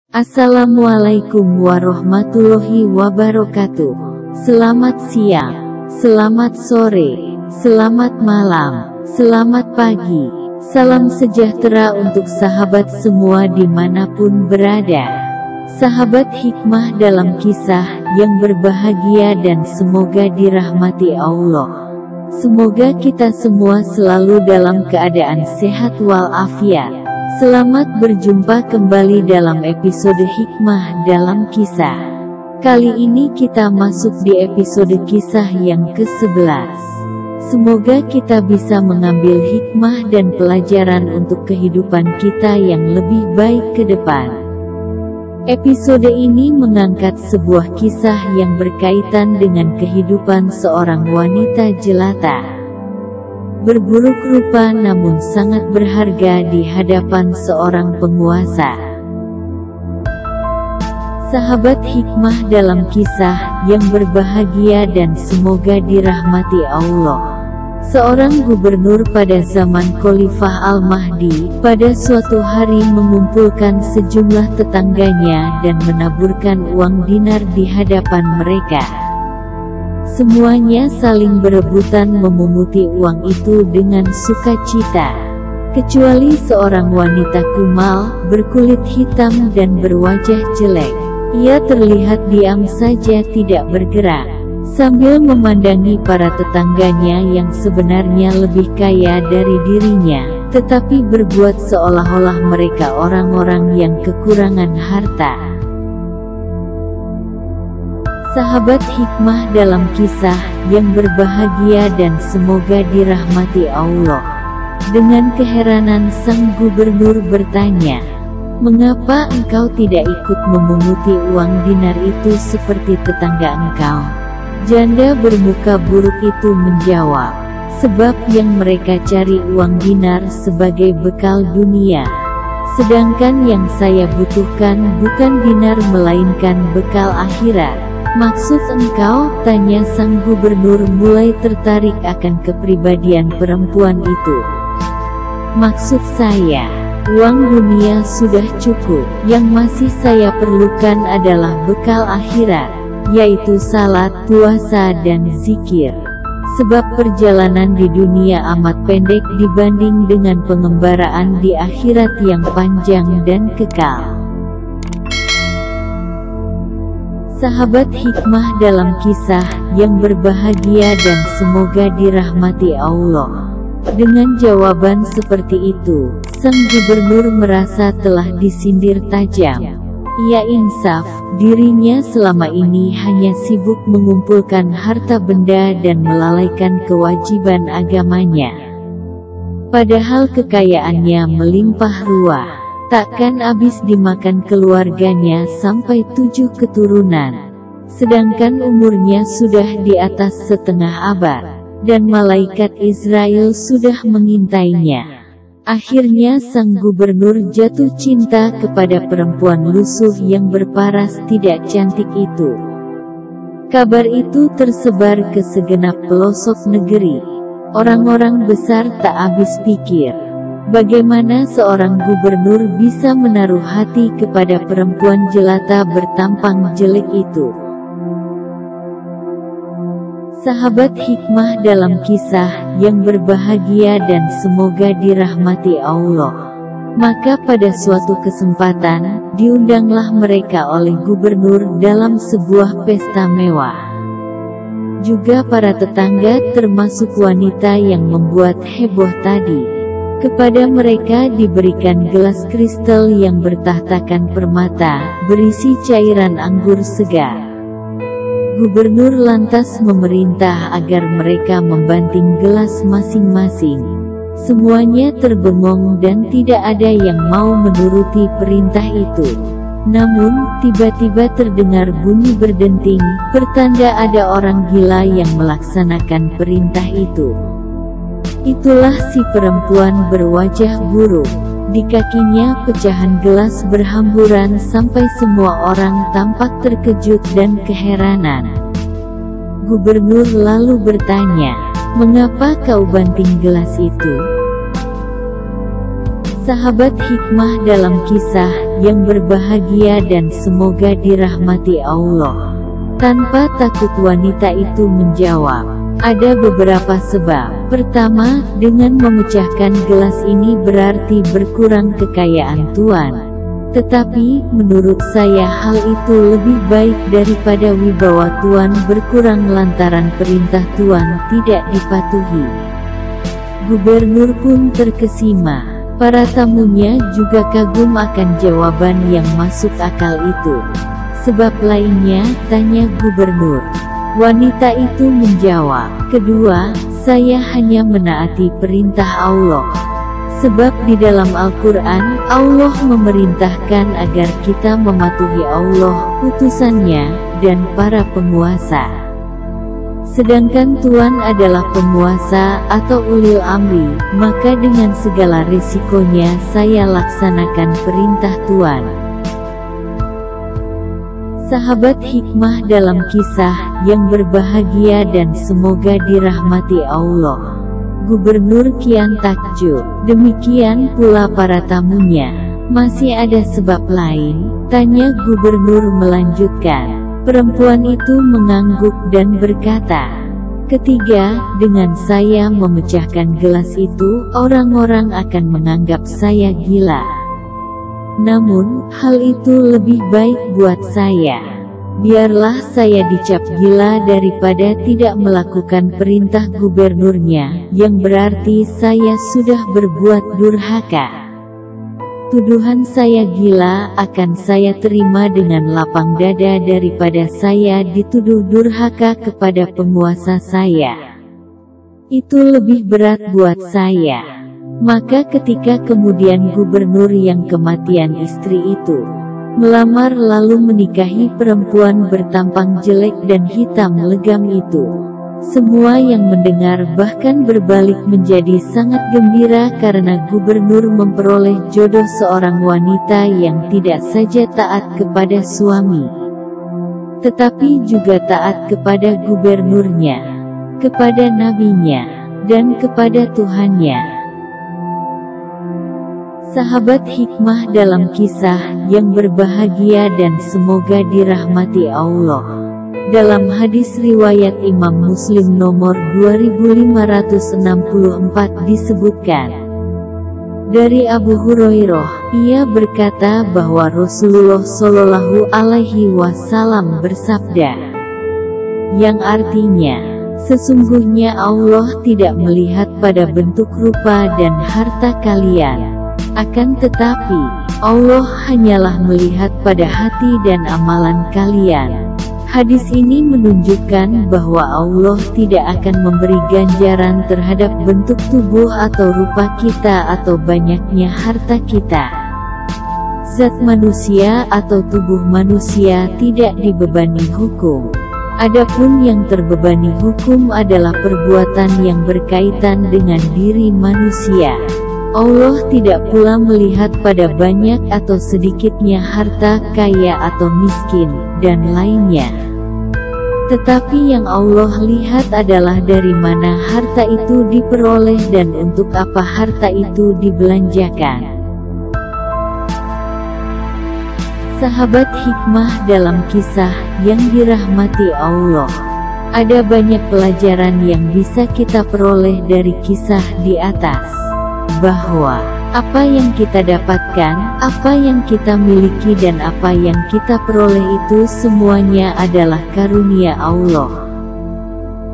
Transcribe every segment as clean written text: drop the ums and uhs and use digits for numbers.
Assalamualaikum warahmatullahi wabarakatuh. Selamat siang, selamat sore, selamat malam, selamat pagi. Salam sejahtera untuk sahabat semua dimanapun berada. Sahabat hikmah dalam kisah yang berbahagia dan semoga dirahmati Allah. Semoga kita semua selalu dalam keadaan sehat walafiat. Selamat berjumpa kembali dalam episode hikmah dalam kisah. Kali ini kita masuk di episode kisah yang ke-11. Semoga kita bisa mengambil hikmah dan pelajaran untuk kehidupan kita yang lebih baik ke depan. Episode ini mengangkat sebuah kisah yang berkaitan dengan kehidupan seorang wanita jelata. Berburuk rupa namun sangat berharga di hadapan seorang penguasa. Sahabat hikmah dalam kisah yang berbahagia dan semoga dirahmati Allah. Seorang gubernur pada zaman Khalifah Al-Mahdi pada suatu hari mengumpulkan sejumlah tetangganya dan menaburkan uang dinar di hadapan mereka. Semuanya saling berebutan memunguti uang itu dengan sukacita, kecuali seorang wanita kumal, berkulit hitam dan berwajah jelek. Ia terlihat diam saja tidak bergerak, sambil memandangi para tetangganya yang sebenarnya lebih kaya dari dirinya, tetapi berbuat seolah-olah mereka orang-orang yang kekurangan harta. Sahabat hikmah dalam kisah yang berbahagia dan semoga dirahmati Allah. Dengan keheranan sang gubernur bertanya, "Mengapa engkau tidak ikut memunguti uang dinar itu seperti tetangga engkau?" Janda bermuka buruk itu menjawab, "Sebab yang mereka cari uang dinar sebagai bekal dunia. Sedangkan yang saya butuhkan bukan dinar melainkan bekal akhirat." "Maksud engkau?" tanya sang gubernur mulai tertarik akan kepribadian perempuan itu. "Maksud saya, uang dunia sudah cukup. Yang masih saya perlukan adalah bekal akhirat, yaitu salat, puasa dan zikir. Sebab perjalanan di dunia amat pendek dibanding dengan pengembaraan di akhirat yang panjang dan kekal." Sahabat hikmah dalam kisah yang berbahagia dan semoga dirahmati Allah. Dengan jawaban seperti itu, sang gubernur merasa telah disindir tajam. Ia insaf, dirinya selama ini hanya sibuk mengumpulkan harta benda dan melalaikan kewajiban agamanya. Padahal kekayaannya melimpah ruah. Takkan habis dimakan keluarganya sampai 7 keturunan. Sedangkan umurnya sudah di atas setengah abad, dan malaikat Israel sudah mengintainya. Akhirnya sang gubernur jatuh cinta kepada perempuan lusuh yang berparas tidak cantik itu. Kabar itu tersebar ke segenap pelosok negeri. Orang-orang besar tak habis pikir, bagaimana seorang gubernur bisa menaruh hati kepada perempuan jelata bertampang jelek itu. Sahabat hikmah dalam kisah yang berbahagia dan semoga dirahmati Allah. Maka pada suatu kesempatan, diundanglah mereka oleh gubernur dalam sebuah pesta mewah. Juga para tetangga termasuk wanita yang membuat heboh tadi. Kepada mereka diberikan gelas kristal yang bertahtakan permata, berisi cairan anggur segar. Gubernur lantas memerintah agar mereka membanting gelas masing-masing. Semuanya terbengong dan tidak ada yang mau menuruti perintah itu. Namun, tiba-tiba terdengar bunyi berdenting, pertanda ada orang gila yang melaksanakan perintah itu. Itulah si perempuan berwajah buruk. Di kakinya pecahan gelas berhamburan sampai semua orang tampak terkejut dan keheranan. Gubernur lalu bertanya, "Mengapa kau banting gelas itu?" Sahabat hikmah dalam kisah yang berbahagia dan semoga dirahmati Allah. Tanpa takut wanita itu menjawab, ada beberapa sebab. Pertama, dengan memecahkan gelas ini berarti berkurang kekayaan tuan. Tetapi, menurut saya hal itu lebih baik daripada wibawa tuan berkurang lantaran perintah tuan tidak dipatuhi. Gubernur pun terkesima. Para tamunya juga kagum akan jawaban yang masuk akal itu. Sebab lainnya, tanya gubernur. Wanita itu menjawab, kedua, saya hanya menaati perintah Allah. Sebab di dalam Al-Quran, Allah memerintahkan agar kita mematuhi Allah, utusannya, dan para penguasa. Sedangkan tuan adalah penguasa atau ulil amri, maka dengan segala risikonya saya laksanakan perintah tuan. Sahabat hikmah dalam kisah yang berbahagia dan semoga dirahmati Allah. Gubernur kian takjub, demikian pula para tamunya. Masih ada sebab lain? Tanya gubernur melanjutkan. Perempuan itu mengangguk dan berkata, ketiga, dengan saya memecahkan gelas itu, orang-orang akan menganggap saya gila. Namun, hal itu lebih baik buat saya. Biarlah saya dicap gila daripada tidak melakukan perintah gubernurnya, yang berarti saya sudah berbuat durhaka. Tuduhan saya gila akan saya terima dengan lapang dada daripada saya dituduh durhaka kepada penguasa saya. Itu lebih berat buat saya. Maka ketika kemudian gubernur yang kematian istri itu melamar lalu menikahi perempuan bertampang jelek dan hitam legam itu, semua yang mendengar bahkan berbalik menjadi sangat gembira karena gubernur memperoleh jodoh seorang wanita yang tidak saja taat kepada suami, tetapi juga taat kepada gubernurnya, kepada nabinya, dan kepada Tuhannya. Sahabat hikmah dalam kisah yang berbahagia dan semoga dirahmati Allah. Dalam hadis riwayat Imam Muslim nomor 2564 disebutkan, dari Abu Hurairah, ia berkata bahwa Rasulullah Shallallahu Alaihi Wasallam bersabda, yang artinya, sesungguhnya Allah tidak melihat pada bentuk rupa dan harta kalian, akan tetapi, Allah hanyalah melihat pada hati dan amalan kalian. Hadis ini menunjukkan bahwa Allah tidak akan memberi ganjaran terhadap bentuk tubuh atau rupa kita atau banyaknya harta kita. Zat manusia atau tubuh manusia tidak dibebani hukum. Adapun yang terbebani hukum adalah perbuatan yang berkaitan dengan diri manusia. Allah tidak pula melihat pada banyak atau sedikitnya harta, kaya atau miskin, dan lainnya. Tetapi yang Allah lihat adalah dari mana harta itu diperoleh dan untuk apa harta itu dibelanjakan. Sahabat hikmah dalam kisah yang dirahmati Allah. Ada banyak pelajaran yang bisa kita peroleh dari kisah di atas. Bahwa apa yang kita dapatkan, apa yang kita miliki dan apa yang kita peroleh itu semuanya adalah karunia Allah.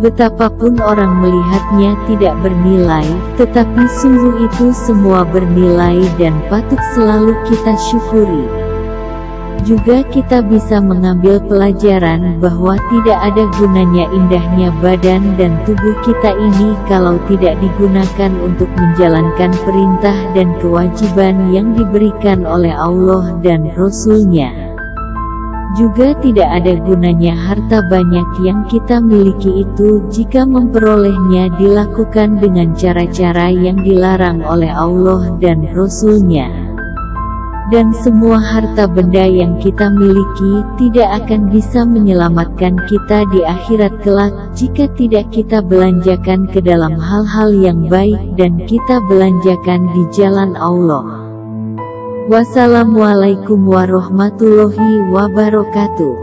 Betapapun orang melihatnya tidak bernilai, tetapi sungguh itu semua bernilai dan patut selalu kita syukuri. Juga kita bisa mengambil pelajaran bahwa tidak ada gunanya indahnya badan dan tubuh kita ini kalau tidak digunakan untuk menjalankan perintah dan kewajiban yang diberikan oleh Allah dan Rasul-Nya. Juga tidak ada gunanya harta banyak yang kita miliki itu jika memperolehnya dilakukan dengan cara-cara yang dilarang oleh Allah dan Rasul-Nya. Dan semua harta benda yang kita miliki tidak akan bisa menyelamatkan kita di akhirat kelak jika tidak kita belanjakan ke dalam hal-hal yang baik dan kita belanjakan di jalan Allah. Wassalamualaikum warahmatullahi wabarakatuh.